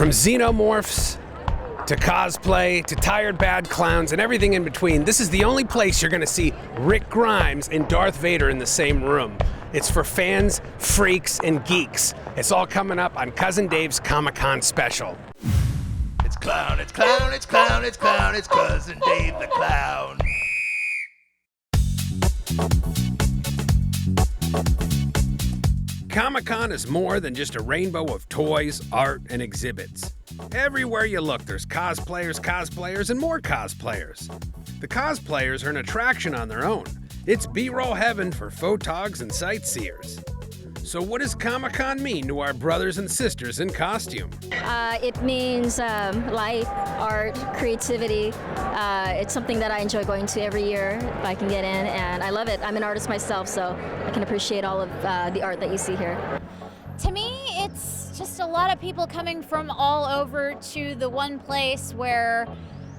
From xenomorphs to cosplay to tired bad clowns and everything in between, this is the only place you're going to see Rick Grimes and Darth Vader in the same room. It's for fans, freaks, and geeks. It's all coming up on Cousin Dave's Comic-Con special. It's clown, it's clown, it's clown, it's clown, it's Cousin Dave the Clown. Comic-Con is more than just a rainbow of toys, art, and exhibits. Everywhere you look, there's cosplayers, and more cosplayers. The cosplayers are an attraction on their own. It's B-roll heaven for photogs and sightseers. So what does Comic-Con mean to our brothers and sisters in costume? It means life, art, creativity. It's something that I enjoy going to every year if I can get in, and I love it. I'm an artist myself, so I can appreciate all of the art that you see here. To me, it's just a lot of people coming from all over to the one place where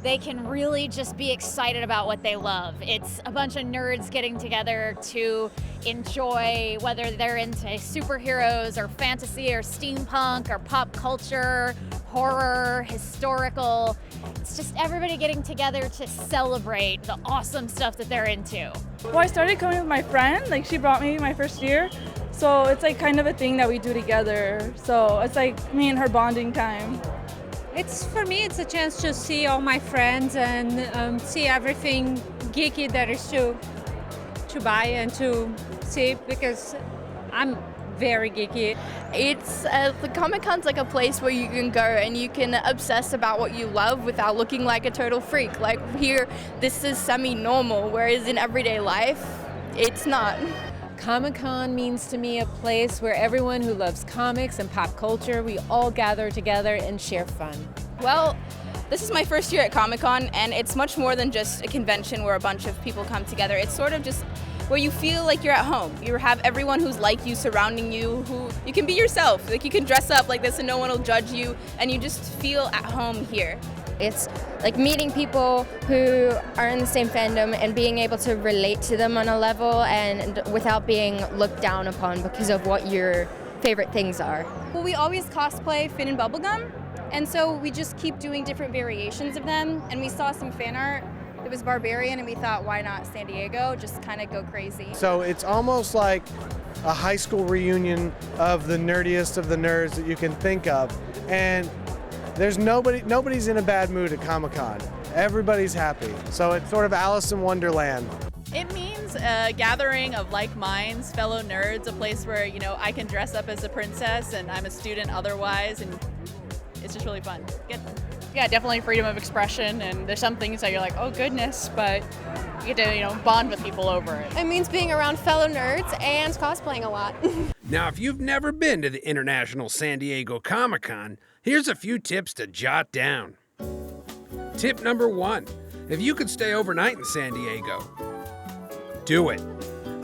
they can really just be excited about what they love. It's a bunch of nerds getting together to enjoy, whether they're into superheroes or fantasy or steampunk or pop culture, horror, historical. It's just everybody getting together to celebrate the awesome stuff that they're into. Well, I started coming with my friend. Like, she brought me my first year. So it's like kind of a thing that we do together. So it's like me and her bonding time. For me, it's a chance to see all my friends and see everything geeky that is to buy and to see, because I'm very geeky. It's the Comic-Con's like a place where you can go and you can obsess about what you love without looking like a total freak. Like here, this is semi-normal, whereas in everyday life, it's not. Comic-Con means to me a place where everyone who loves comics and pop culture, we all gather together and share fun. Well, this is my first year at Comic-Con, and it's much more than just a convention where a bunch of people come together. It's sort of just where you feel like you're at home. You have everyone who's like you surrounding you, who you can be yourself. Like, you can dress up like this and no one will judge you, and you just feel at home here. It's like meeting people who are in the same fandom and being able to relate to them on a level and without being looked down upon because of what your favorite things are. Well, we always cosplay Finn and Bubblegum, and so we just keep doing different variations of them, and we saw some fan art. It was Barbarian, and we thought, why not San Diego? Just kind of go crazy. So it's almost like a high school reunion of the nerdiest of the nerds that you can think of. And there's nobody's in a bad mood at Comic-Con. Everybody's happy. So it's sort of Alice in Wonderland. It means a gathering of like minds, fellow nerds, a place where, I can dress up as a princess and I'm a student otherwise, and it's just really fun. Yeah, definitely freedom of expression, and there's some things that you're like, oh goodness, but you get to, bond with people over it. It means being around fellow nerds and cosplaying a lot. Now, if you've never been to the International San Diego Comic-Con, here's a few tips to jot down. Tip number 1, if you could stay overnight in San Diego, do it.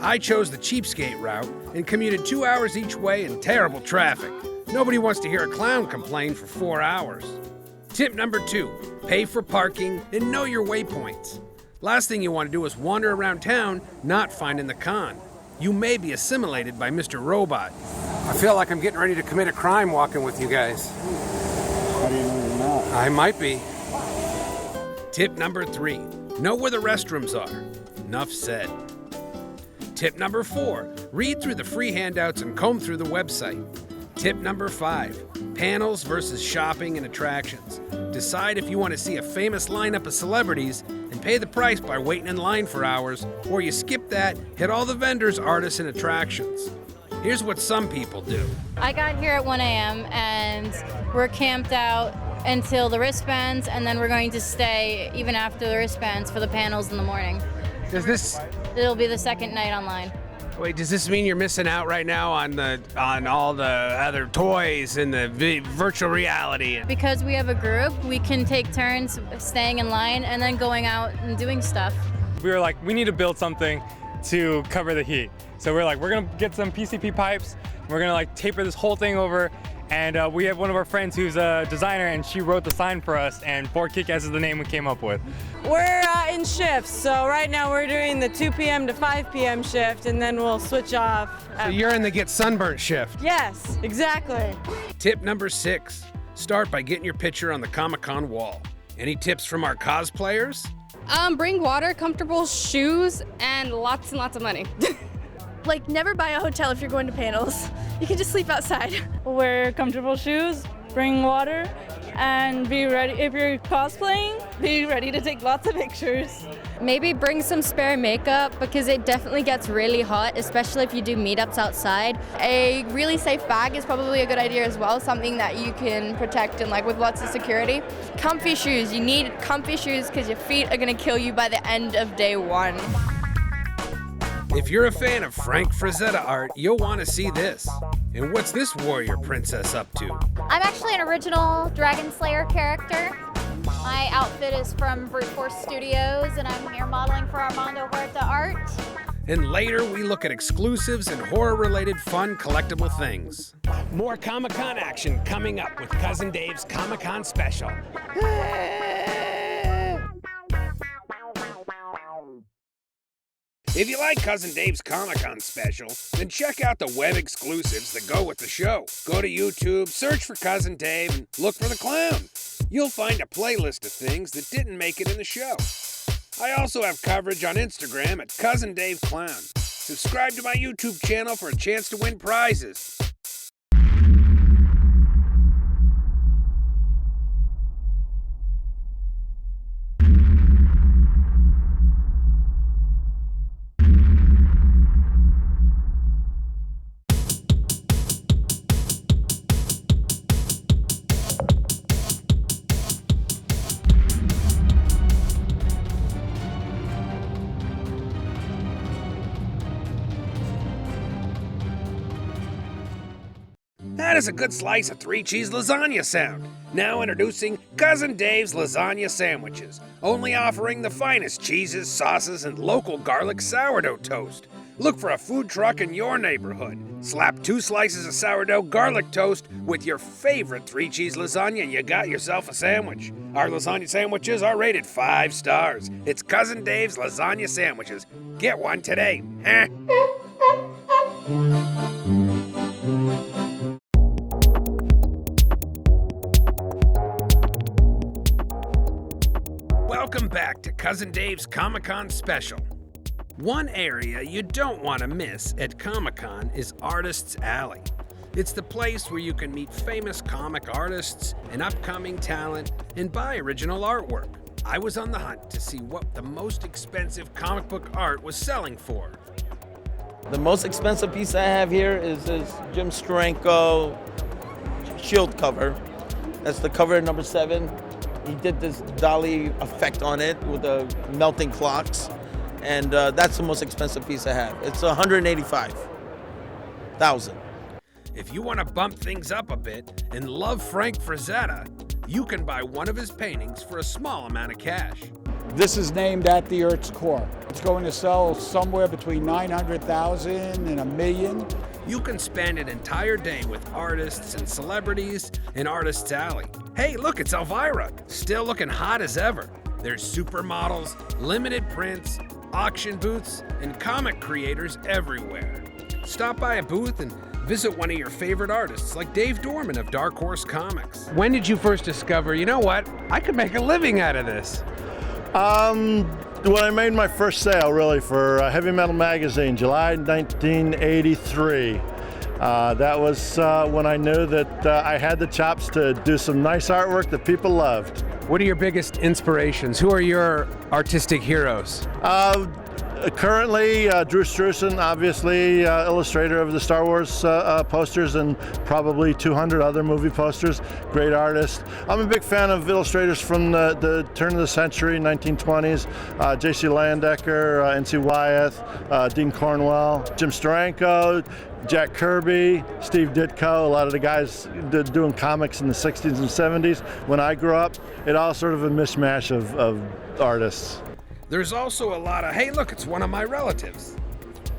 I chose the cheapskate route and commuted 2 hours each way in terrible traffic. Nobody wants to hear a clown complain for 4 hours. Tip number 2, pay for parking and know your waypoints. Last thing you want to do is wander around town not finding the con. You may be assimilated by Mr. Robot. I feel like I'm getting ready to commit a crime walking with you guys. How do you know you're not? I might be. Tip number 3, know where the restrooms are. Enough said. Tip number 4, read through the free handouts and comb through the website. Tip number 5, panels versus shopping and attractions. Decide if you want to see a famous lineup of celebrities and pay the price by waiting in line for hours, or you skip that, hit all the vendors, artists, and attractions. Here's what some people do. I got here at 1 a.m. and we're camped out until the wristbands, and then we're going to stay even after the wristbands for the panels in the morning. It'll be the second night online. Wait, does this mean you're missing out right now on all the other toys and the virtual reality? Because we have a group, we can take turns staying in line and then going out and doing stuff. We were like, we need to build something to cover the heat. So we're like, we're gonna get some PCP pipes, we're gonna like taper this whole thing over, and we have one of our friends who's a designer, and she wrote the sign for us, and 4Kick-Ass is the name we came up with. We're in shifts, so right now we're doing the 2 p.m. to 5 p.m. shift, and then we'll switch off. So you're in the get sunburnt shift. Yes, exactly. Tip number 6, Start by getting your picture on the Comic-Con wall. Any tips from our cosplayers? Bring water, comfortable shoes, and lots of money. Like, never buy a hotel if you're going to panels. You can just sleep outside. Wear comfortable shoes, bring water, and be ready. If you're cosplaying, be ready to take lots of pictures. Maybe bring some spare makeup because it definitely gets really hot, especially if you do meetups outside. A really safe bag is probably a good idea as well, something that you can protect and like with lots of security. Comfy shoes. You need comfy shoes because your feet are going to kill you by the end of day one. If you're a fan of Frank Frazetta art, you'll want to see this. And what's this warrior princess up to? I'm actually an original Dragon Slayer character. My outfit is from Brute Force Studios, and I'm here modeling for Armando Huerta Art. And later, we look at exclusives and horror-related fun collectible things. More Comic-Con action coming up with Cousin Dave's Comic-Con special. If you like Cousin Dave's Comic-Con special, then check out the web exclusives that go with the show. Go to YouTube, search for Cousin Dave, and look for the clown. You'll find a playlist of things that didn't make it in the show. I also have coverage on Instagram at Cousin Dave Clown. Subscribe to my YouTube channel for a chance to win prizes. That is a good slice of 3-cheese lasagna sound. Now introducing Cousin Dave's Lasagna Sandwiches, only offering the finest cheeses, sauces, and local garlic sourdough toast. Look for a food truck in your neighborhood. Slap 2 slices of sourdough garlic toast with your favorite 3-cheese lasagna and you got yourself a sandwich. Our lasagna sandwiches are rated 5 stars. It's Cousin Dave's Lasagna Sandwiches. Get one today. Welcome back to Cousin Dave's Comic-Con special. One area you don't want to miss at Comic-Con is Artists Alley. It's the place where you can meet famous comic artists and upcoming talent and buy original artwork. I was on the hunt to see what the most expensive comic book art was selling for. The most expensive piece I have here is this Jim Steranko shield cover. That's the cover number 7. He did this dolly effect on it with the melting clocks, and that's the most expensive piece I have. It's $185,000. If you want to bump things up a bit and love Frank Frazetta, you can buy one of his paintings for a small amount of cash. This is named At the Earth's Core. It's going to sell somewhere between $900,000 and $1 million. You can spend an entire day with artists and celebrities in Artists Alley. Hey, look, it's Elvira, still looking hot as ever. There's supermodels, limited prints, auction booths, and comic creators everywhere. Stop by a booth and visit one of your favorite artists like Dave Dorman of Dark Horse Comics. When did you first discover, you know what, I could make a living out of this? When I made my first sale, really, for Heavy Metal Magazine, July 1983. That was when I knew that I had the chops to do some nice artwork that people loved. What are your biggest inspirations? Who are your artistic heroes? Currently, Drew Struzan, obviously illustrator of the Star Wars posters and probably 200 other movie posters. Great artist. I'm a big fan of illustrators from the turn of the century, 1920s. J.C. Landecker, N.C. Wyeth, Dean Cornwell, Jim Steranko, Jack Kirby, Steve Ditko, a lot of the guys doing comics in the 60s and 70s. When I grew up, it all sort of a mishmash of artists. There's also a lot of, hey look, it's one of my relatives.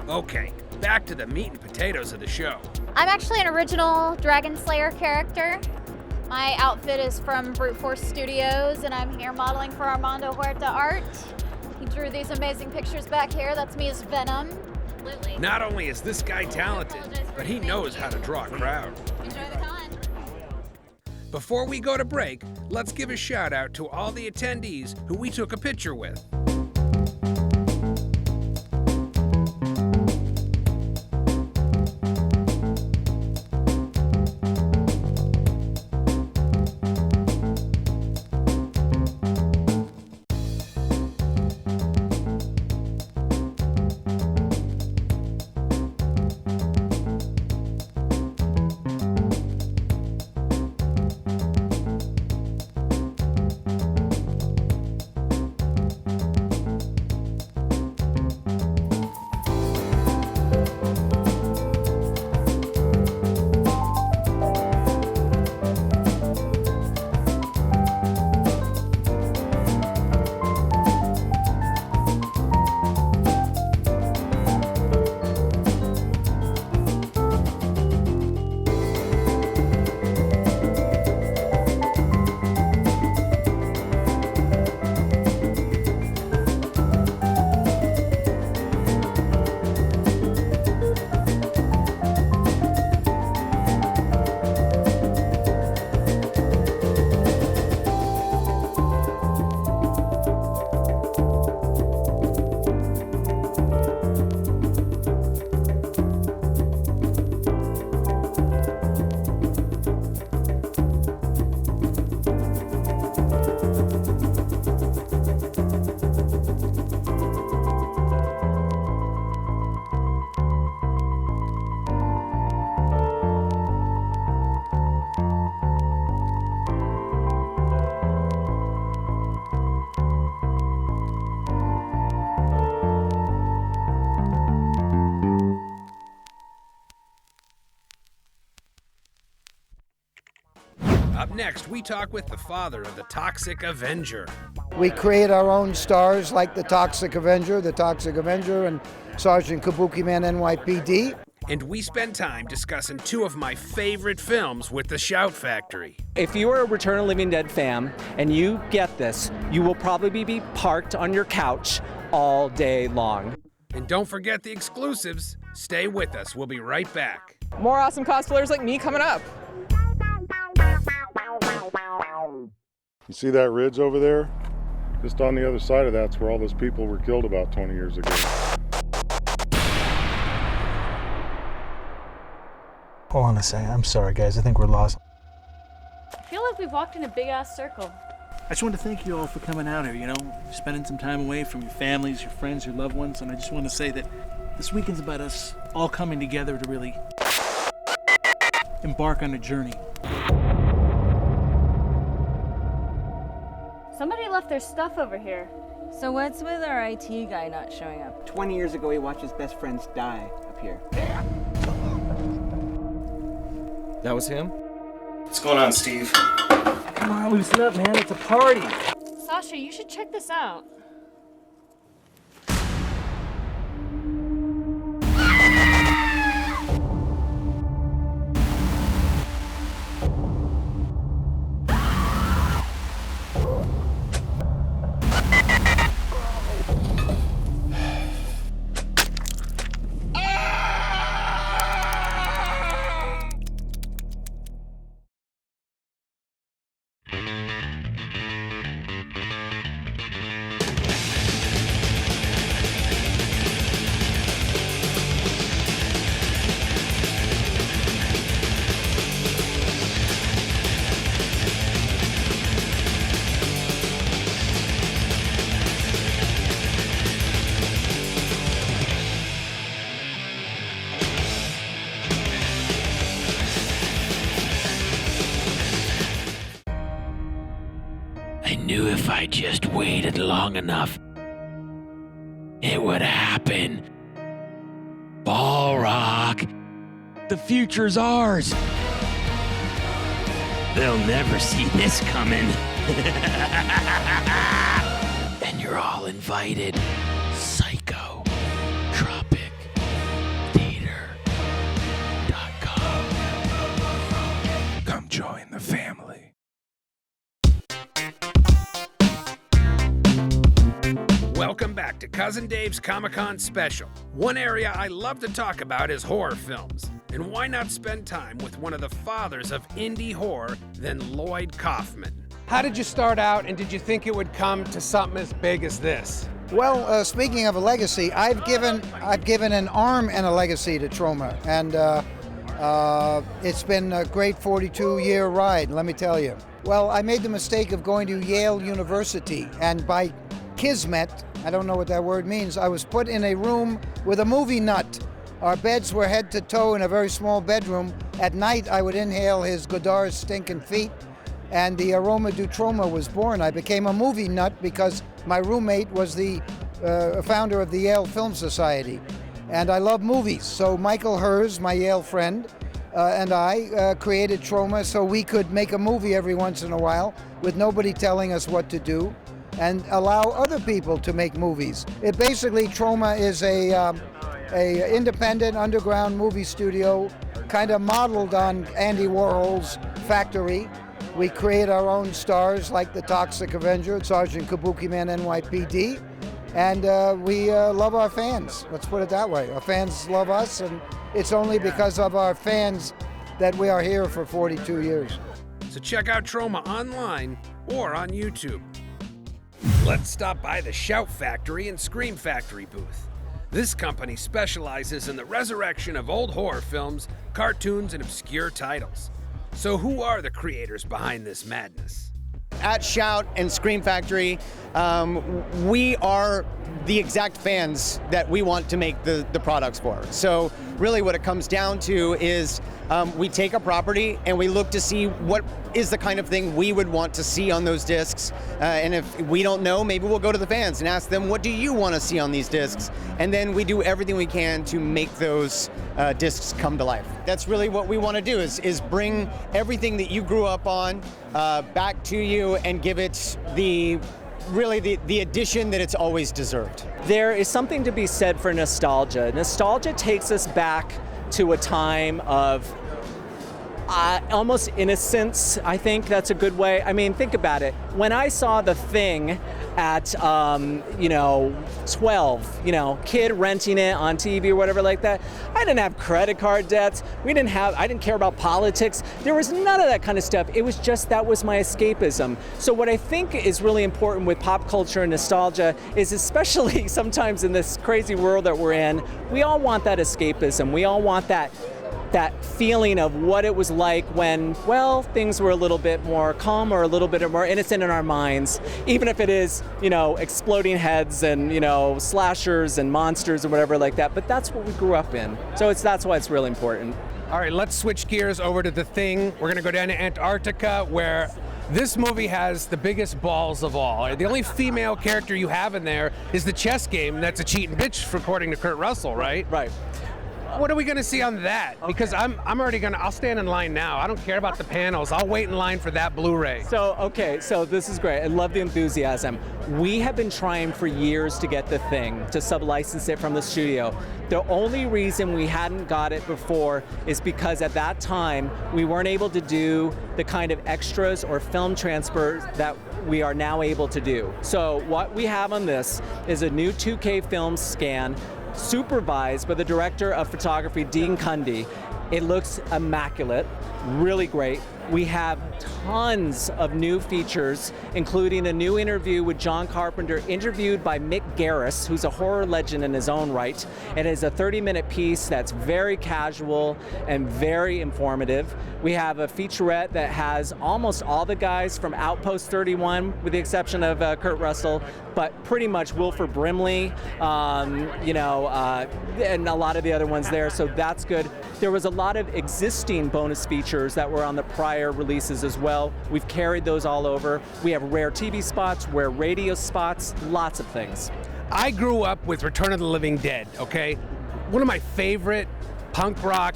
Okay, back to the meat and potatoes of the show. I'm actually an original Dragon Slayer character. My outfit is from Brute Force Studios, and I'm here modeling for Armando Huerta Art. He drew these amazing pictures back here. That's me as Venom. Absolutely. Not only is this guy talented, but he knows how to draw a crowd. Enjoy the con. Before we go to break, let's give a shout out to all the attendees who we took a picture with. Up next, we talk with the father of the Toxic Avenger. We create our own stars like the Toxic Avenger, and Sergeant Kabuki Man NYPD. And we spend time discussing two of my favorite films with the Shout Factory. If you are a Return of the Living Dead fan and you get this, you will probably be parked on your couch all day long. And don't forget the exclusives. Stay with us. We'll be right back. More awesome cosplayers like me coming up. You see that ridge over there? Just on the other side of that's where all those people were killed about 20 years ago. Hold on a second. I'm sorry, guys. I think we're lost. I feel like we've walked in a big-ass circle. I just want to thank you all for coming out here, spending some time away from your families, your friends, your loved ones, and I just want to say that this weekend's about us all coming together to really embark on a journey. Somebody left their stuff over here. So what's with our IT guy not showing up? 20 years ago, he watched his best friends die up here. That was him? What's going on, Steve? Come on, loosen up, man. It's a party. Sasha, you should check this out. knew if I just waited long enough, it would happen. Ball Rock, the future's ours. They'll never see this coming. And you're all invited. Psycho. Tropic. Theater.com. Come join the family. Welcome back to Cousin Dave's Comic-Con special. One area I love to talk about is horror films. And why not spend time with one of the fathers of indie horror than Lloyd Kaufman? How did you start out, and did you think it would come to something as big as this? Well, speaking of a legacy, I've given an arm and a legacy to Troma, and it's been a great 42-year ride, let me tell you. Well, I made the mistake of going to Yale University, and by kismet, I don't know what that word means, I was put in a room with a movie nut. Our beds were head to toe in a very small bedroom. At night, I would inhale his Godard's stinking feet, and the aroma du Troma was born. I became a movie nut because my roommate was the founder of the Yale Film Society. And I love movies. So Michael Hers, my Yale friend, and I created Troma so we could make a movie every once in a while with nobody telling us what to do and allow other people to make movies. It basically, Troma is a independent underground movie studio kind of modeled on Andy Warhol's Factory. We create our own stars like the Toxic Avenger, Sergeant Kabuki Man NYPD, and we love our fans. Let's put it that way. Our fans love us, and it's only because of our fans that we are here for 42 years. So check out Troma online or on YouTube. Let's stop by the Shout Factory and Scream Factory booth. This company specializes in the resurrection of old horror films, cartoons, and obscure titles. So who are the creators behind this madness? At Shout and Scream Factory, we are the exact fans that we want to make the products for. So really what it comes down to is we take a property and we look to see what is the kind of thing we would want to see on those discs. And if we don't know, maybe we'll go to the fans and ask them, what do you want to see on these discs? And then we do everything we can to make those discs come to life. That's really what we want to do, is bring everything that you grew up on back to you and give it the addition that it's always deserved. There is something to be said for nostalgia. Nostalgia takes us back to a time of almost innocence. I think that's a good way. I mean, think about it. When I saw The Thing at 12, kid renting it on TV or whatever like that, I didn't have credit card debts. I didn't care about politics. There was none of that kind of stuff. It was just, that was my escapism. So what I think is really important with pop culture and nostalgia is, especially sometimes in this crazy world that we're in, we all want that escapism. We all want that feeling of what it was like when, well, things were a little bit more calm or a little bit more innocent in our minds, even if it is, exploding heads and, slashers and monsters or whatever like that. But that's what we grew up in. So that's why it's really important. All right, let's switch gears over to The Thing. We're gonna go down to Antarctica, where this movie has the biggest balls of all. The only female character you have in there is the chess game. That's a cheating bitch, according to Kurt Russell, right? Right. What are we going to see on that? Okay. Because I'll stand in line now. I don't care about the panels. I'll wait in line for that Blu-ray. So this is great. I love the enthusiasm. We have been trying for years to get The Thing, to sub-license it from the studio. The only reason we hadn't got it before is because at that time, we weren't able to do the kind of extras or film transfers that we are now able to do. So what we have on this is a new 2K film scan, supervised by the director of photography, Dean Cundy. It looks immaculate, really great. We have tons of new features, including a new interview with John Carpenter, interviewed by Mick Garris, who's a horror legend in his own right. It is a 30-minute piece that's very casual and very informative. We have a featurette that has almost all the guys from Outpost 31, with the exception of Kurt Russell, but pretty much Wilford Brimley, and a lot of the other ones there, so that's good. There was a lot of existing bonus features that were on the prior releases as well. We've carried those all over. We have rare TV spots, rare radio spots, lots of things. I grew up with Return of the Living Dead, okay? One of my favorite punk rock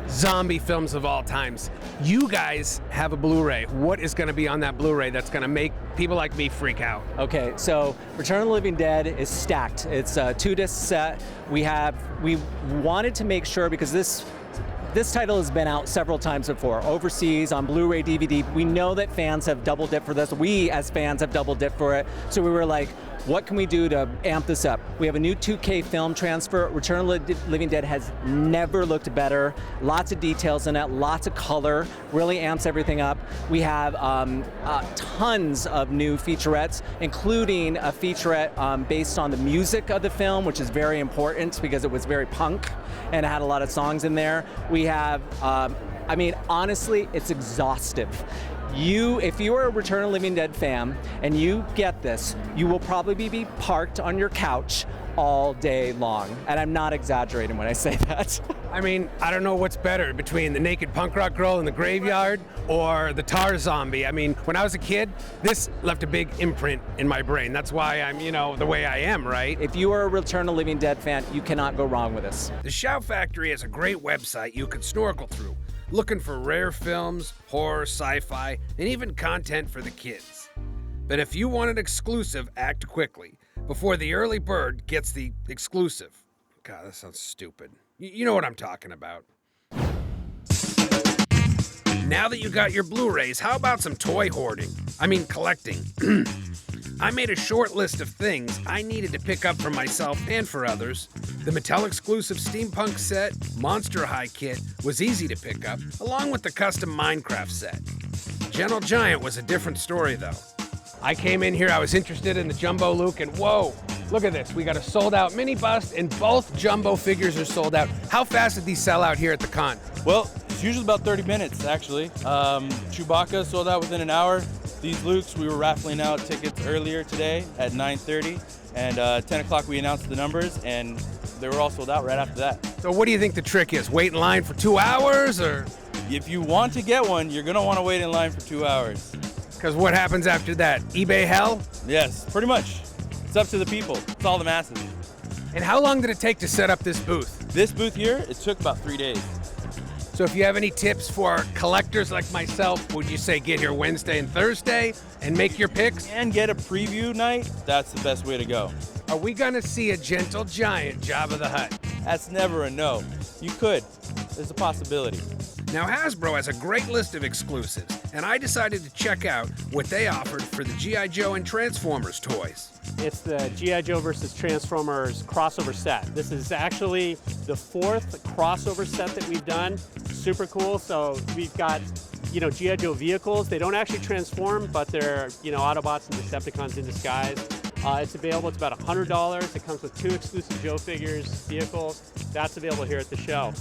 zombie films of all times. You guys have a Blu-ray. What is going to be on that Blu-ray that's going to make people like me freak out? Okay, so Return of the Living Dead is stacked. It's a 2-disc set. We wanted to make sure, because this title has been out several times before, overseas, on Blu-ray, DVD. We know that fans have double dipped for this. We, as fans, have double dipped for it. So we were like, what can we do to amp this up? We have a new 2K film transfer. Return of the Living Dead has never looked better. Lots of details in it, lots of color, really amps everything up. We have tons of new featurettes, including a featurette based on the music of the film, which is very important because it was very punk and it had a lot of songs in there. We have, I mean, honestly, it's exhaustive. If you are a Return of the Living Dead fan and you get this, you will probably be parked on your couch all day long. And I'm not exaggerating when I say that. I mean, I don't know what's better between the naked punk rock girl in the graveyard or the tar zombie. I mean, when I was a kid, this left a big imprint in my brain. That's why I'm, the way I am, right? If you are a Return of the Living Dead fan, you cannot go wrong with this. The Shout Factory is a great website you could snorkel through, looking for rare films, horror, sci-fi, and even content for the kids. But if you want an exclusive, act quickly, before the early bird gets the exclusive. God, that sounds stupid. You know what I'm talking about. Now that you got your Blu-rays, how about some toy hoarding? I mean, collecting. I made a short list of things I needed to pick up for myself and for others. The Mattel exclusive steampunk set, Monster High kit, was easy to pick up, along with the custom Minecraft set. Gentle Giant was a different story, though. I came in here, I was interested in the Jumbo Luke, and whoa, look at this. We got a sold-out mini bust, and both Jumbo figures are sold out. How fast did these sell out here at the con? Well, it's usually about 30 minutes, actually. Chewbacca sold out within an hour. These Lukes, we were raffling out tickets earlier today at 9:30, and 10 o'clock we announced the numbers, and they were all sold out right after that. So what do you think the trick is? Wait in line for 2 hours, or? If you want to get one, you're gonna want to wait in line for 2 hours. Because what happens after that? eBay hell? Yes, pretty much. It's up to the people. It's all the masses. And how long did it take to set up this booth? This booth here, it took about 3 days. So if you have any tips for collectors like myself, would you say get here Wednesday and Thursday and make your picks? And get a preview night, that's the best way to go. Are we gonna see a Gentle Giant Jabba the Hutt? That's never a no. You could. There's a possibility. Now Hasbro has a great list of exclusives, and I decided to check out what they offered for the G.I. Joe and Transformers toys. It's the G.I. Joe versus Transformers crossover set. This is actually the 4th crossover set that we've done. Super cool. So we've got, G.I. Joe vehicles. They don't actually transform, but they're, Autobots and Decepticons in disguise. It's available. It's about $100. It comes with 2 exclusive Joe figures, vehicles. That's available here at the show.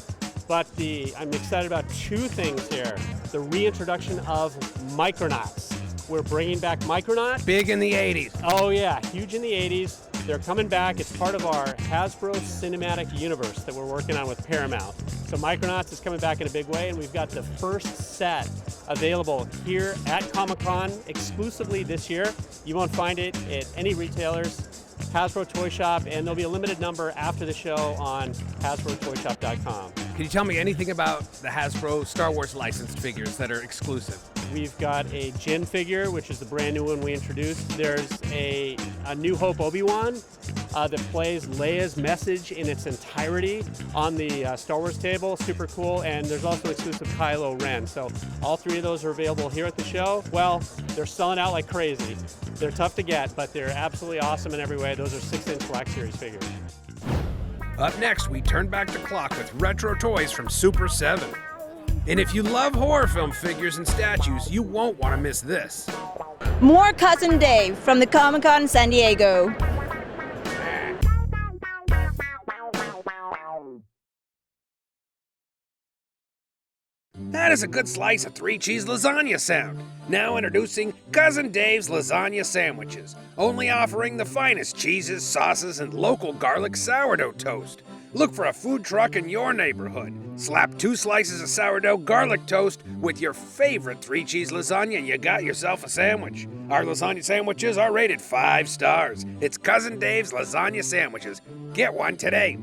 But I'm excited about 2 things here. The reintroduction of Micronauts. We're bringing back Micronaut. Big in the 80s. Oh yeah, huge in the 80s. They're coming back. It's part of our Hasbro Cinematic Universe that we're working on with Paramount. So Micronauts is coming back in a big way, and we've got the first set available here at Comic-Con exclusively this year. You won't find it at any retailers. Hasbro Toy Shop, and there'll be a limited number after the show on HasbroToyShop.com. Can you tell me anything about the Hasbro Star Wars licensed figures that are exclusive? We've got a Jyn figure, which is the brand new one we introduced. There's a New Hope Obi-Wan that plays Leia's message in its entirety on the Star Wars table. Super cool. And there's also exclusive Kylo Ren. So all 3 of those are available here at the show. Well, they're selling out like crazy. They're tough to get, but they're absolutely awesome in every way. Those are 6-inch Black Series figures. Up next, we turn back the clock with retro toys from Super 7. And if you love horror film figures and statues, you won't want to miss this. More Cousin Dave from the Comic-Con San Diego. That is a good slice of 3-cheese lasagna sound. Now introducing Cousin Dave's Lasagna Sandwiches, only offering the finest cheeses, sauces, and local garlic sourdough toast. Look for a food truck in your neighborhood. Slap 2 slices of sourdough garlic toast with your favorite 3-cheese lasagna and you got yourself a sandwich. Our lasagna sandwiches are rated 5 stars. It's Cousin Dave's Lasagna Sandwiches. Get one today.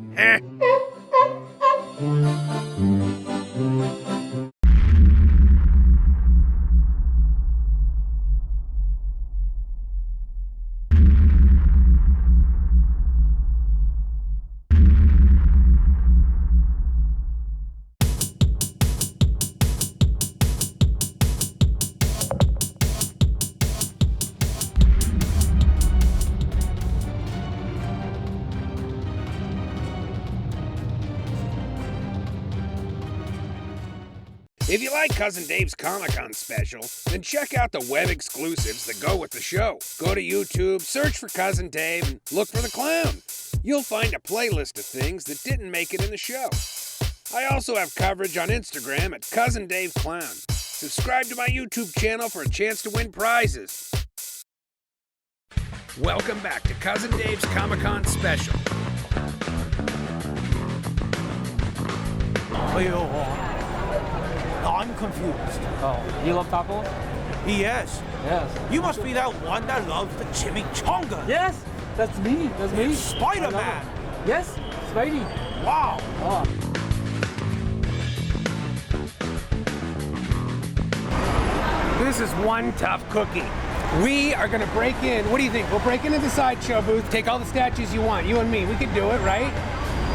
If you like Cousin Dave's Comic-Con special, then check out the web exclusives that go with the show. Go to YouTube, search for Cousin Dave, and look for the clown. You'll find a playlist of things that didn't make it in the show. I also have coverage on Instagram at Cousin Dave Clown. Subscribe to my YouTube channel for a chance to win prizes. Welcome back to Cousin Dave's Comic-Con special. I'm confused. Oh, you love tacos? Yes. Yes. You must be that one that loves the chimichanga. Yes, that's me. That's me. Spider-Man. Yes, Spidey. Wow. Oh. This is one tough cookie. We are gonna break in. What do you think? We'll break into the Sideshow booth, take all the statues you want. You and me, we could do it, right?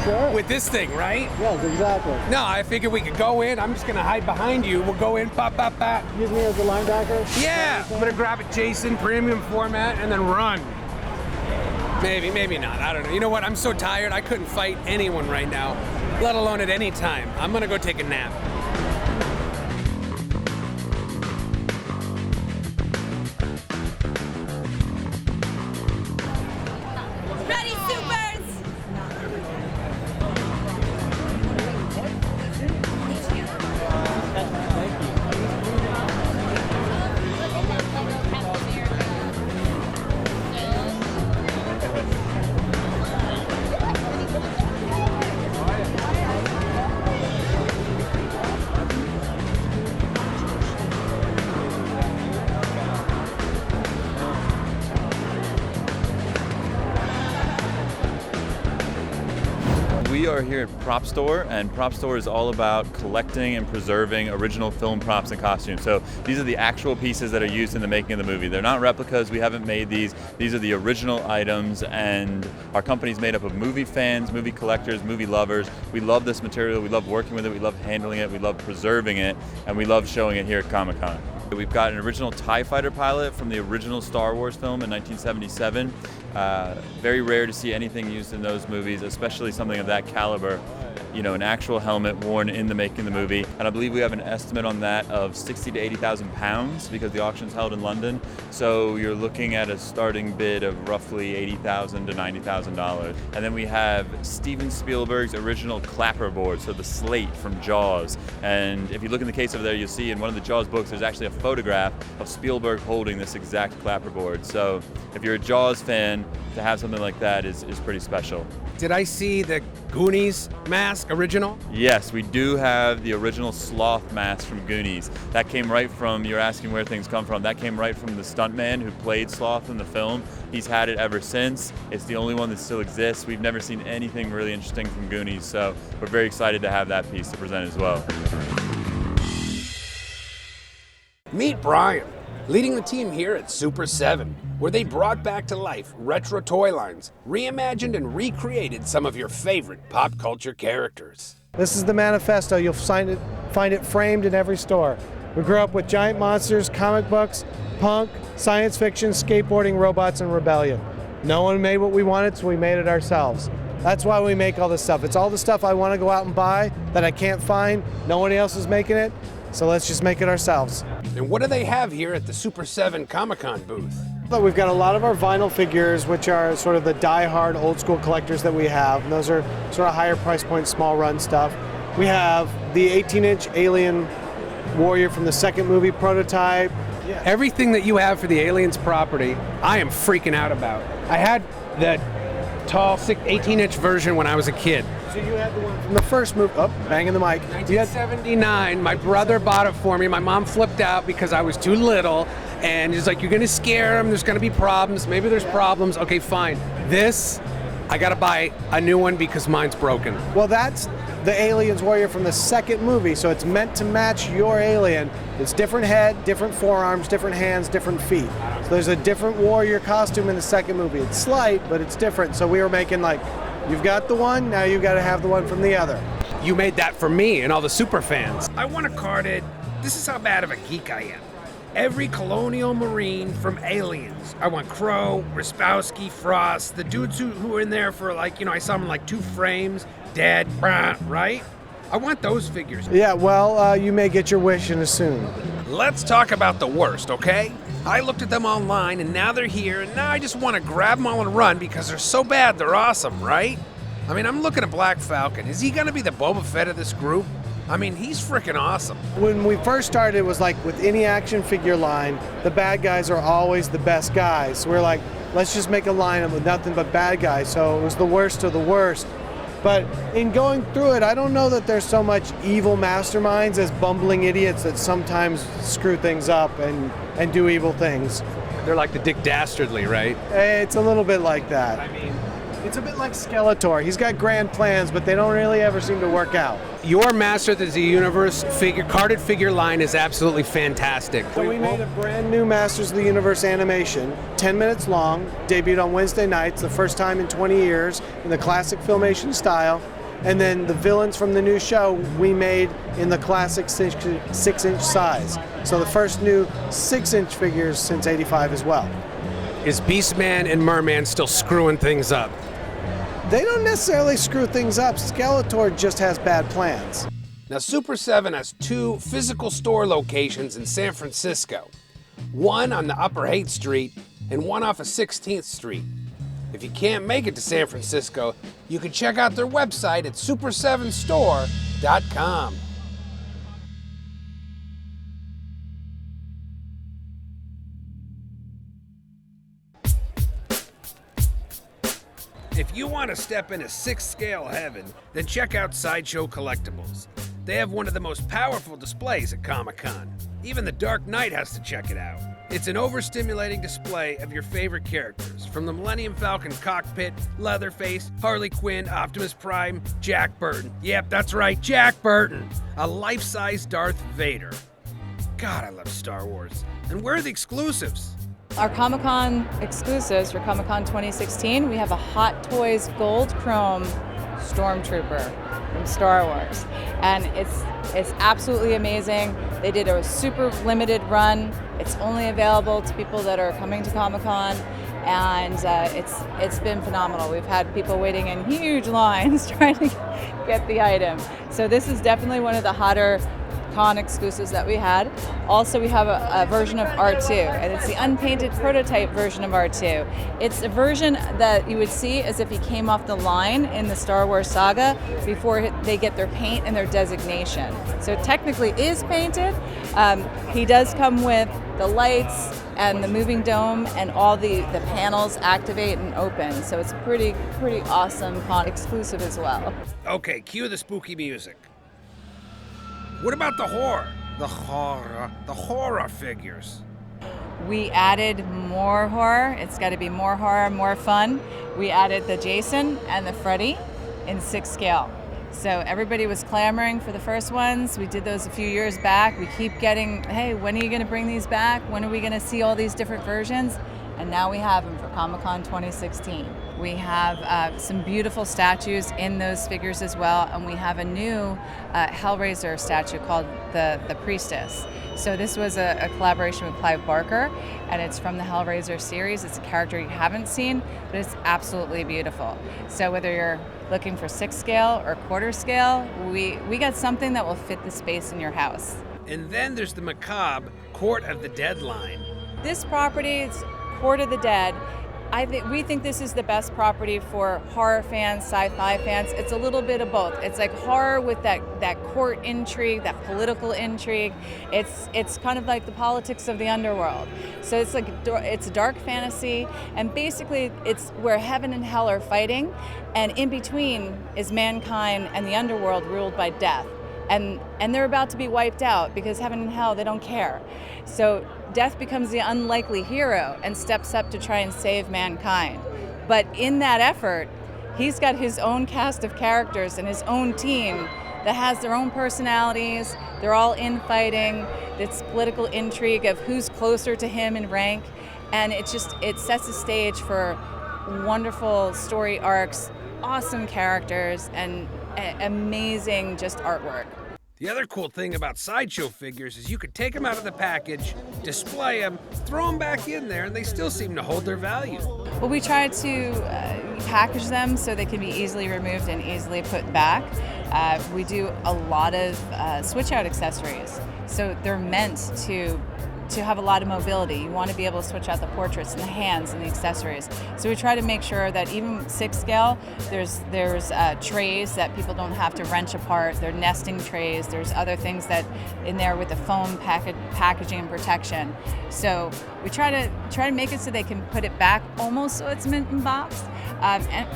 Sure. With this thing, right? Yes, exactly. No, I figured we could go in. I'm just gonna hide behind you. We'll go in, pop, pop, pop. Use me as a linebacker? Yeah, I'm gonna grab it, Jason, premium format, and then run. Maybe, maybe not. I don't know. You know what? I'm so tired. I couldn't fight anyone right now, let alone at any time. I'm gonna go take a nap. Ready, supers! We are here at Prop Store, and Prop Store is all about collecting and preserving original film props and costumes. So these are the actual pieces that are used in the making of the movie. They're not replicas, we haven't made these. These are the original items, and our company's made up of movie fans, movie collectors, movie lovers. We love this material, we love working with it, we love handling it, we love preserving it, and we love showing it here at Comic-Con. We've got an original TIE Fighter pilot from the original Star Wars film in 1977. Very rare to see anything used in those movies, especially something of that caliber. You know, an actual helmet worn in the making of the movie. And I believe we have an estimate on that of 60 to 80,000 pounds because the auction's held in London. So you're looking at a starting bid of roughly $80,000 to $90,000. And then we have Steven Spielberg's original clapperboard, so the slate from Jaws. And if you look in the case over there, you'll see in one of the Jaws books, there's actually a photograph of Spielberg holding this exact clapperboard. So if you're a Jaws fan, to have something like that is pretty special. Did I see the Goonies mask original? Yes, we do have the original sloth mask from Goonies. That came right from, you're asking where things come from, that came right from the stuntman who played Sloth in the film. He's had it ever since. It's the only one that still exists. We've never seen anything really interesting from Goonies, so we're very excited to have that piece to present as well. Meet Brian, leading the team here at Super 7, where they brought back to life retro toy lines, reimagined and recreated some of your favorite pop culture characters. This is the manifesto. You'll find it framed in every store. We grew up with giant monsters, comic books, punk, science fiction, skateboarding, robots, and rebellion. No one made what we wanted, so we made it ourselves. That's why we make all this stuff. It's all the stuff I want to go out and buy that I can't find. No one else is making it, so let's just make it ourselves. And what do they have here at the Super 7 Comic-Con booth? But we've got a lot of our vinyl figures, which are sort of the die-hard old school collectors that we have. And those are sort of higher price point, small run stuff. We have the 18-inch Alien Warrior from the second movie prototype. Yeah. Everything that you have for the Aliens property, I am freaking out about. I had that tall 18-inch version when I was a kid. So you had the one from the first movie. Oh, banging the mic. 1979. My brother bought it for me. My mom flipped out because I was too little. And he's like, you're going to scare him. There's going to be problems. Maybe there's problems. Okay, fine. This, I got to buy a new one because mine's broken. Well, that's the Aliens Warrior from the second movie. So it's meant to match your alien. It's different head, different forearms, different hands, different feet. So there's a different warrior costume in the second movie. It's slight, but it's different. So we were making like, you've got the one, now you've got to have the one from the other. You made that for me and all the super fans. I want to card it. This is how bad of a geek I am. Every colonial marine from Aliens. I want Crow, Raspowski, Frost, the dudes who were in there for like, I saw them in like 2 frames, dead, right? I want those figures. Yeah, well, you may get your wish in a soon. Let's talk about the worst, okay? I looked at them online, and now they're here, and now I just want to grab them all and run because they're so bad they're awesome, right? I mean, I'm looking at Black Falcon. Is he going to be the Boba Fett of this group? I mean, he's freaking awesome. When we first started, it was like with any action figure line, the bad guys are always the best guys. So we're like, let's just make a line with nothing but bad guys. So it was the worst of the worst. But in going through it, I don't know that there's so much evil masterminds as bumbling idiots that sometimes screw things up and do evil things. They're like the Dick Dastardly, right? It's a little bit like that. I mean, it's a bit like Skeletor. He's got grand plans, but they don't really ever seem to work out. Your Masters of the Universe carded figure line is absolutely fantastic. So we made a brand new Masters of the Universe animation, 10 minutes long, debuted on Wednesday nights, the first time in 20 years, in the classic Filmation style. And then the villains from the new show we made in the classic 6-inch size. So the first new 6-inch figures since '85 as well. Is Beastman and Merman still screwing things up? They don't necessarily screw things up. Skeletor just has bad plans. Now, Super 7 has 2 physical store locations in San Francisco. One on the Upper Haight Street and one off of 16th Street. If you can't make it to San Francisco, you can check out their website at super7store.com. If you want to step into 6th scale heaven, then check out Sideshow Collectables. They have one of the most powerful displays at Comic-Con. Even the Dark Knight has to check it out. It's an overstimulating display of your favorite characters, from the Millennium Falcon cockpit, Leatherface, Harley Quinn, Optimus Prime, Jack Burton. Yep, that's right, Jack Burton, a life-size Darth Vader. God, I love Star Wars. And where are the exclusives? Our Comic-Con exclusives for Comic-Con 2016, we have a Hot Toys Gold Chrome Stormtrooper from Star Wars. And it's absolutely amazing. They did a super limited run. It's only available to people that are coming to Comic-Con, and it's been phenomenal. We've had people waiting in huge lines trying to get the item. So this is definitely one of the hotter con exclusives that we had. Also, we have a version of R2, and it's the unpainted prototype version of R2. It's a version that you would see as if he came off the line in the Star Wars saga before they get their paint and their designation. So it technically is painted. He does come with the lights and the moving dome, and all the panels activate and open. So it's pretty awesome con exclusive as well. Okay, cue the spooky music. What about the horror? The horror figures. We added more horror. It's got to be more horror, more fun. We added the Jason and the Freddy in 6 scale. So everybody was clamoring for the first ones. We did those a few years back. We keep getting, hey, when are you going to bring these back? When are we going to see all these different versions? And now we have them for Comic-Con 2016. We have some beautiful statues in those figures as well, and we have a new Hellraiser statue called the Priestess. So this was a collaboration with Clive Barker, and it's from the Hellraiser series. It's a character you haven't seen, but it's absolutely beautiful. So whether you're looking for 6 scale or quarter scale, we got something that will fit the space in your house. And then there's the macabre Court of the Dead line. This property is Court of the Dead. We think this is the best property for horror fans, sci-fi fans. It's a little bit of both. It's like horror with that court intrigue, that political intrigue. It's kind of like the politics of the underworld. So it's dark fantasy, and basically it's where heaven and hell are fighting, and in between is mankind and the underworld ruled by death. And they're about to be wiped out because heaven and hell, they don't care. So Death becomes the unlikely hero and steps up to try and save mankind. But in that effort, he's got his own cast of characters and his own team that has their own personalities. They're all infighting. It's political intrigue of who's closer to him in rank. And it sets the stage for wonderful story arcs, awesome characters, and amazing just artwork. The other cool thing about Sideshow figures is you could take them out of the package, display them, throw them back in there, and they still seem to hold their value. Well, we try to package them so they can be easily removed and easily put back. We do a lot of switch out accessories. So they're meant to have a lot of mobility. You want to be able to switch out the portraits and the hands and the accessories. So we try to make sure that even 6 scale, there's trays that people don't have to wrench apart. They're nesting trays. There's other things that in there with the foam packaging and protection. So we try to make it so they can put it back almost so it's mint in box. And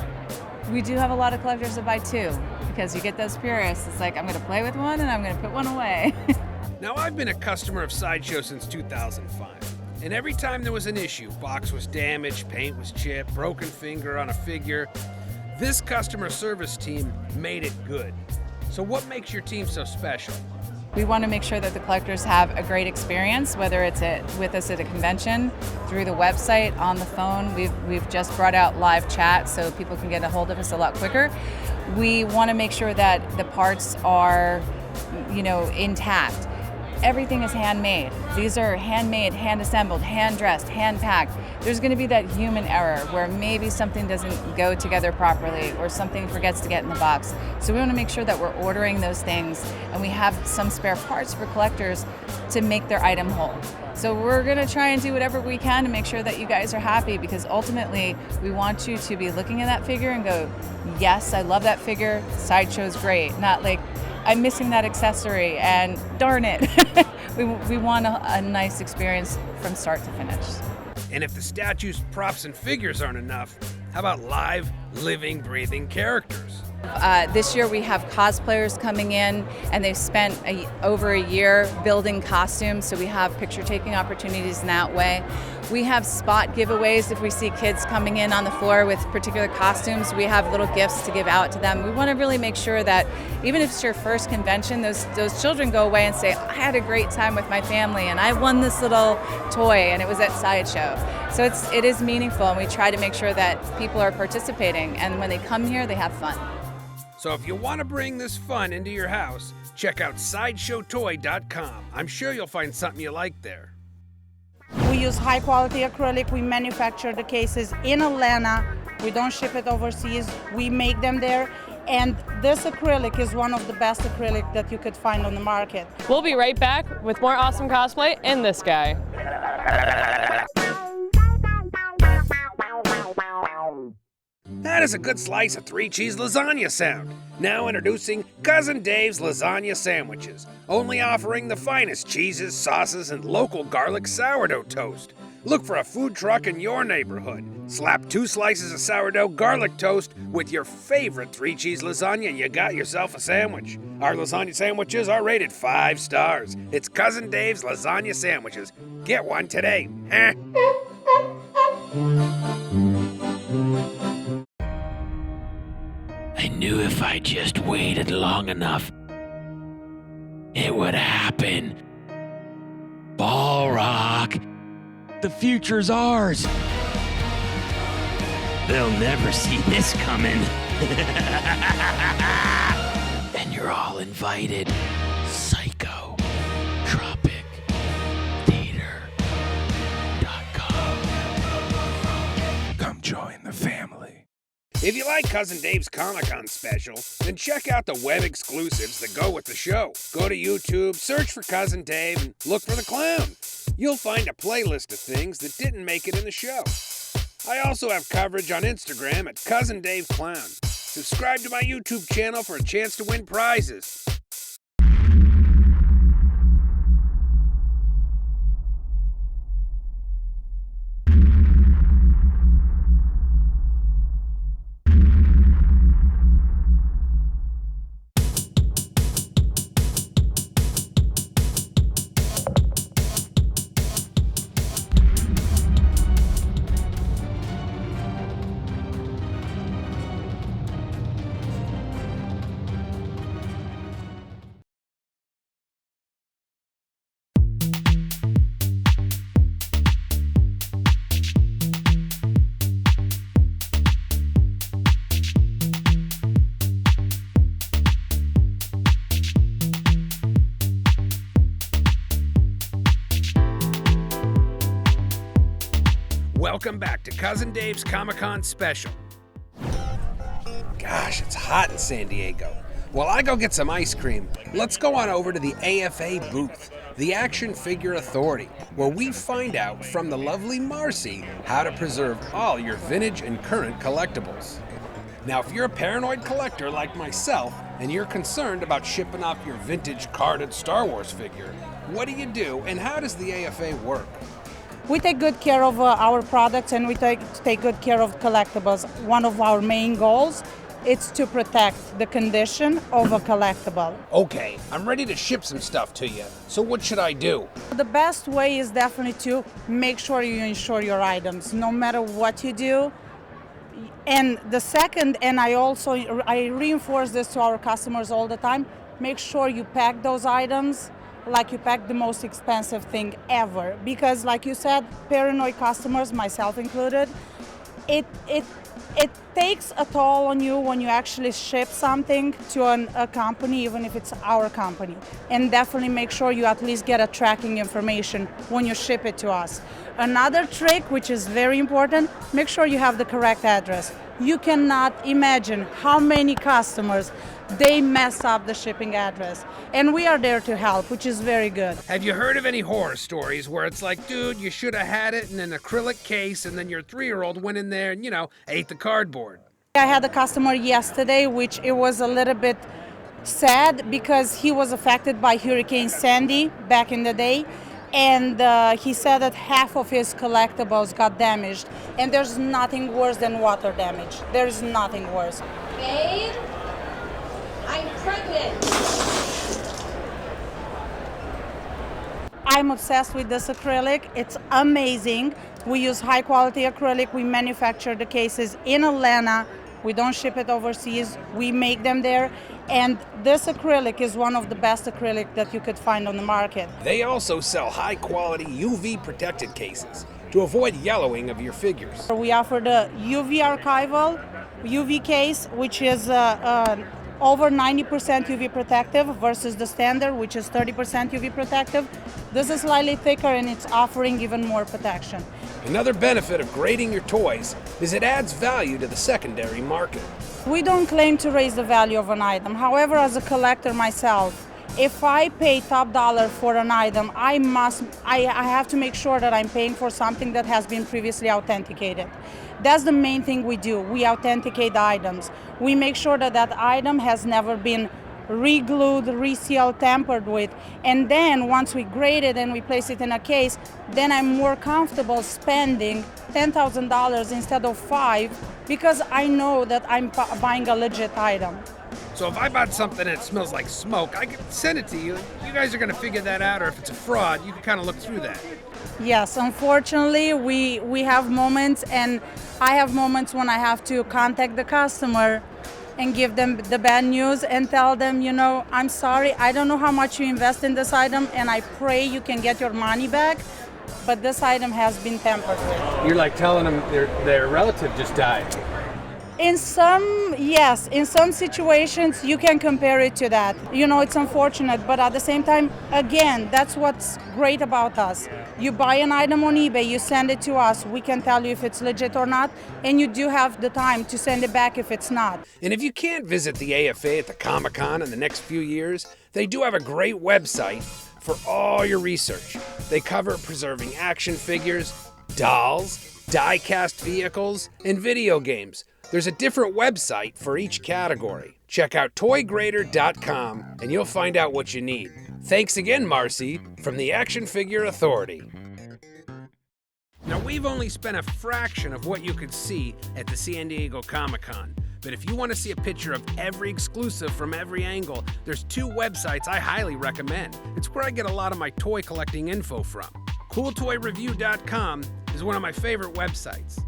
we do have a lot of collectors that buy 2 because you get those purists. It's like, I'm going to play with one and I'm going to put one away. Now, I've been a customer of Sideshow since 2005, and every time there was an issue, box was damaged, paint was chipped, broken finger on a figure, this customer service team made it good. So what makes your team so special? We want to make sure that the collectors have a great experience, whether it's with us at a convention, through the website, on the phone. We've just brought out live chat so people can get a hold of us a lot quicker. We want to make sure that the parts are, intact. Everything is handmade. These are handmade, hand-assembled, hand-dressed, hand-packed. There's going to be that human error where maybe something doesn't go together properly or something forgets to get in the box. So we want to make sure that we're ordering those things and we have some spare parts for collectors to make their item whole. So we're going to try and do whatever we can to make sure that you guys are happy, because ultimately we want you to be looking at that figure and go, yes, I love that figure, Sideshow's great. Not like, I'm missing that accessory and darn it. We want a nice experience from start to finish. And if the statues, props, and figures aren't enough, how about live, living, breathing characters? This year we have cosplayers coming in, and they've spent over a year building costumes, so we have picture-taking opportunities in that way. We have spot giveaways. If we see kids coming in on the floor with particular costumes, we have little gifts to give out to them. We want to really make sure that even if it's your first convention, those children go away and say, I had a great time with my family and I won this little toy and it was at Sideshow. So it is meaningful, and we try to make sure that people are participating, and when they come here, they have fun. So if you want to bring this fun into your house, check out SideshowToy.com. I'm sure you'll find something you like there. We use high quality acrylic. We manufacture the cases in Atlanta. We don't ship it overseas. We make them there. And this acrylic is one of the best acrylic that you could find on the market. We'll be right back with more awesome cosplay and this guy. That is a good slice of 3-cheese lasagna sound. Now introducing Cousin Dave's Lasagna Sandwiches, only offering the finest cheeses, sauces, and local garlic sourdough toast. Look for a food truck in your neighborhood. Slap 2 slices of sourdough garlic toast with your favorite 3-cheese lasagna and you got yourself a sandwich. Our lasagna sandwiches are rated 5 stars. It's Cousin Dave's Lasagna Sandwiches. Get one today. Huh? I knew if I just waited long enough, it would happen. Ball rock. The future's ours. They'll never see this coming. And you're all invited. Psycho. Tropic. Theater.com. Come join the family. If you like Cousin Dave's Comic-Con special, then check out the web exclusives that go with the show. Go to YouTube, search for Cousin Dave, and look for the clown. You'll find a playlist of things that didn't make it in the show. I also have coverage on Instagram at Cousin Dave Clown. Subscribe to my YouTube channel for a chance to win prizes. Welcome back to Cousin Dave's Comic-Con special. Gosh, it's hot in San Diego. While I go get some ice cream, let's go on over to the AFA booth, the Action Figure Authority, where we find out from the lovely Marci how to preserve all your vintage and current collectibles. Now, if you're a paranoid collector like myself, and you're concerned about shipping off your vintage carded Star Wars figure, what do you do and how does the AFA work? We take good care of our products, and we take good care of collectibles. One of our main goals is to protect the condition of a collectible. Okay, I'm ready to ship some stuff to you, so what should I do? The best way is definitely to make sure you insure your items, no matter what you do. And the second, and I reinforce this to our customers all the time, make sure you pack those items like you pack the most expensive thing ever. Because like you said, paranoid customers, myself included, it takes a toll on you when you actually ship something to a company, even if it's our company. And definitely make sure you at least get a tracking information when you ship it to us. Another trick, which is very important, make sure you have the correct address. You cannot imagine how many customers they mess up the shipping address. And we are there to help, which is very good. Have you heard of any horror stories where it's like, dude, you should have had it in an acrylic case and then your 3-year-old went in there and, ate the cardboard? I had a customer yesterday, which it was a little bit sad because he was affected by Hurricane Sandy back in the day. And he said that half of his collectibles got damaged. And there's nothing worse than water damage. There's nothing worse. Babe, I'm pregnant. I'm obsessed with this acrylic. It's amazing. We use high quality acrylic. We manufacture the cases in Atlanta. We don't ship it overseas. We make them there. And this acrylic is one of the best acrylic that you could find on the market. They also sell high quality UV protected cases to avoid yellowing of your figures. We offer the UV archival UV case, which is over 90% UV protective versus the standard, which is 30% UV protective. This is slightly thicker and it's offering even more protection. Another benefit of grading your toys is it adds value to the secondary market. We don't claim to raise the value of an item. However, as a collector myself, if I pay top dollar for an item, I have to make sure that I'm paying for something that has been previously authenticated. That's the main thing we do. We authenticate the items. We make sure that that item has never been re-glued, resealed, tampered with. And then once we grade it and we place it in a case, then I'm more comfortable spending $10,000 instead of $5,000 because I know that I'm buying a legit item. So if I bought something that smells like smoke, I can send it to you. You guys are going to figure that out, or if it's a fraud, you can kind of look through that. Yes, unfortunately, we have moments, and I have moments when I have to contact the customer and give them the bad news and tell them, I'm sorry, I don't know how much you invest in this item, and I pray you can get your money back, but this item has been tampered with. You're like telling them their relative just died. In some situations you can compare it to that. It's unfortunate, but at the same time, again, that's what's great about us. You buy an item on eBay, you send it to us, we can tell you if it's legit or not, and you do have the time to send it back if it's not. And if you can't visit the AFA at the Comic-Con in the next few years, they do have a great website for all your research. They cover preserving action figures, dolls, die-cast vehicles, and video games. There's a different website for each category. Check out toygrader.com and you'll find out what you need. Thanks again, Marci, from the Action Figure Authority. Now, we've only spent a fraction of what you could see at the San Diego Comic-Con. But if you want to see a picture of every exclusive from every angle, there's 2 websites I highly recommend. It's where I get a lot of my toy collecting info from. CoolToyReview.com is one of my favorite websites.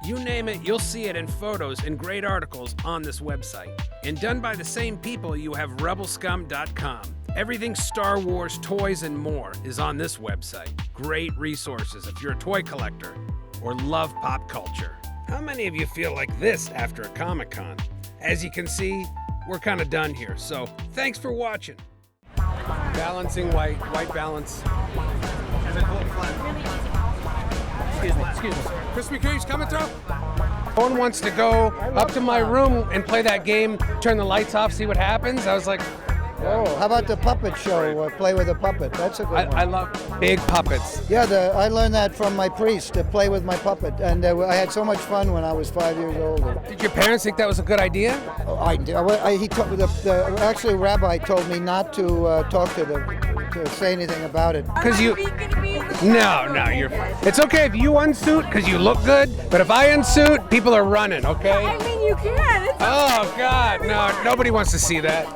You name it, you'll see it in photos and great articles on this website. And done by the same people, you have RebelScum.com. Everything Star Wars, toys, and more is on this website. Great resources if you're a toy collector or love pop culture. How many of you feel like this after a Comic-Con? As you can see, we're kind of done here, so thanks for watching. Balancing white balance. Excuse me. Crispy Creeps coming through? No one wants to go up to my room and play that game, turn the lights off, see what happens. I was like, Oh, how about the puppet show? Play with a puppet. That's a good one. I love big puppets. Yeah, I learned that from my priest, to play with my puppet. And I had so much fun when I was 5 years old. Did your parents think that was a good idea? Actually, Rabbi told me not to talk to say anything about it. Because you... No, you're... It's okay if you unsuit because you look good, but if I unsuit, people are running, okay? I mean, you can. Oh, God, no, nobody wants to see that.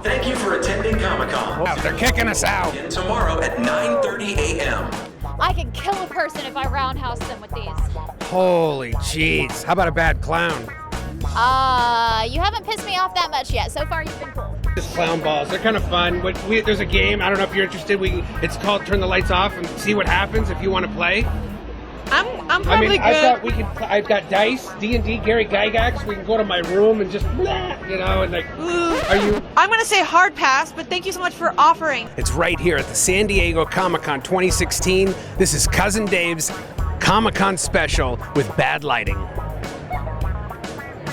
Thank you for attending Comic-Con. Wow, they're kicking us out. Again tomorrow at 9:30 a.m. I could kill a person if I roundhouse them with these. Holy jeez. How about a bad clown? You haven't pissed me off that much yet. So far, you've been cool. Just clown balls. They're kind of fun. There's a game. I don't know if you're interested. It's called Turn the Lights Off and see what happens if you want to play. I'm probably good. I've got dice, D&D, Gary Gygax. We can go to my room and just, and like, are you? I'm gonna say hard pass, but thank you so much for offering. It's right here at the San Diego Comic-Con 2016. This is Cousin Dave's Comic-Con special with bad lighting.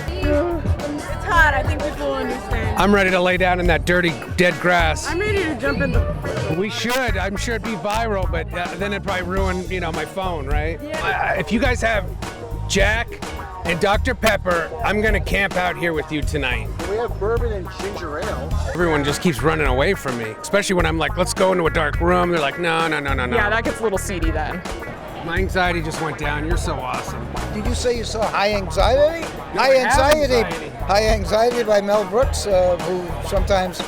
It's hot. I think people will understand. I'm ready to lay down in that dirty, dead grass. I'm ready to jump in the... We should. I'm sure it'd be viral, but then it'd probably ruin, my phone, right? Yeah. If you guys have Jack and Dr. Pepper, I'm gonna camp out here with you tonight. We have bourbon and ginger ale. Everyone just keeps running away from me, especially when I'm like, let's go into a dark room. They're like, no. Yeah, that gets a little seedy then. My anxiety just went down. You're so awesome. Did you say you saw High Anxiety? No, High Anxiety by Mel Brooks, who sometimes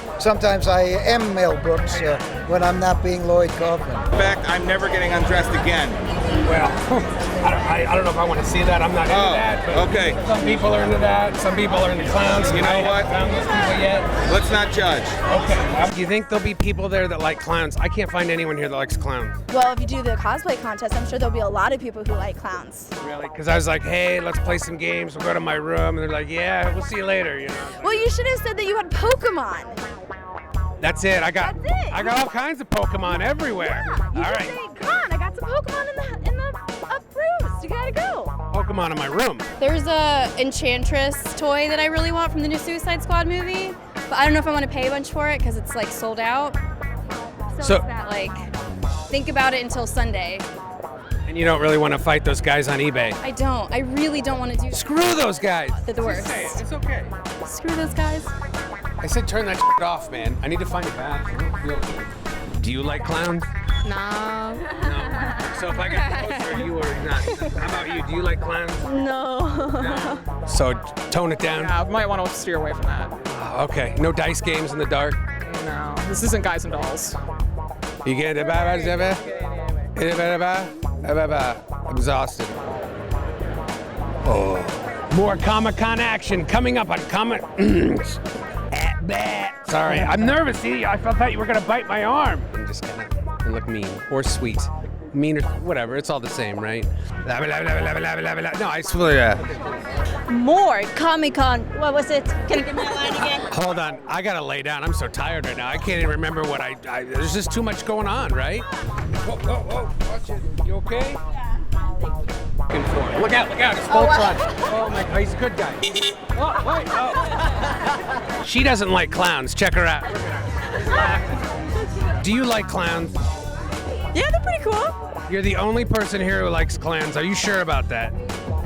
I am Mel Brooks when I'm not being Lloyd Kaufman. In fact, I'm never getting undressed again. Well, I don't know if I want to see that. I'm not into that. But okay. Some people are into that. Some people are into clowns. You know what? I haven't found those people yet. Let's not judge. Okay. Do you think there'll be people there that like clowns? I can't find anyone here that likes clowns. Well, if you do the cosplay contest, I'm sure there'll be a lot of people who like clowns. Really? Because I was like, hey, let's play some games. We'll go to my room. And they're like, yeah, we'll see you later. Well, you should have said that you had Pokemon. That's it. I got all kinds of Pokemon everywhere. Yeah, all right. Say, come on, I got some Pokemon in the rooms. You gotta go. Pokemon in my room. There's a Enchantress toy that I really want from the new Suicide Squad movie, but I don't know if I want to pay a bunch for it because it's like sold out. So it's that think about it until Sunday. And you don't really want to fight those guys on eBay. I don't. I really don't want to do that. Screw those guys. They're the worst. It's okay. Screw those guys. I said turn that shit off, man. I need to find a bath. I don't feel good. Do you like clowns? No. So if I get closer, you are not. How about you? Do you like clowns? No. So tone it down. Yeah, I might want to steer away from that. Okay. No dice games in the dark? No. This isn't Guys and Dolls. You get it? I'm exhausted. Oh. More Comic-Con action coming up on Comic. Sorry, I'm nervous. See, I thought you were gonna bite my arm. I'm just gonna look mean or sweet. Mean or whatever, it's all the same, right? No, I swear. More Comic-Con. What was it? Can you give me that line again? Hold on, I gotta lay down. I'm so tired right now. I can't even remember what there's just too much going on, right? Whoa, watch it. You okay? Look out, it's Voltron. Oh my God, he's a good guy. Oh. She doesn't like clowns, check her out. Do you like clowns? Yeah, they're pretty cool. You're the only person here who likes clowns. Are you sure about that?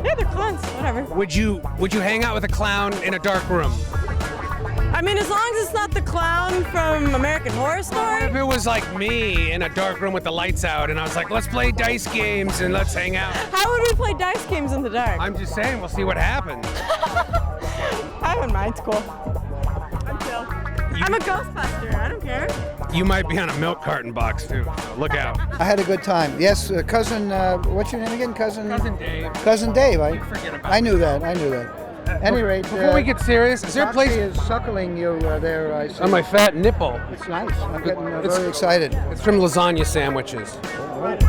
Yeah, they're clowns, whatever. Would you hang out with a clown in a dark room? I mean, as long as it's not the clown from American Horror Story. If it was like me in a dark room with the lights out and I was like, let's play dice games and let's hang out. How would we play dice games in the dark? I'm just saying, we'll see what happens. I wouldn't mind, it's cool. I'm chill. I'm a Ghostbuster, I don't care. You might be on a milk carton box too, so look out. I had a good time. Yes, cousin, what's your name again? Cousin Dave. Cousin Dave, Forget about I knew that. At any rate, before we get serious, is there a place? Marci is suckling you there, I see. On my fat nipple. It's nice. I'm getting very excited. It's from lasagna sandwiches. All right.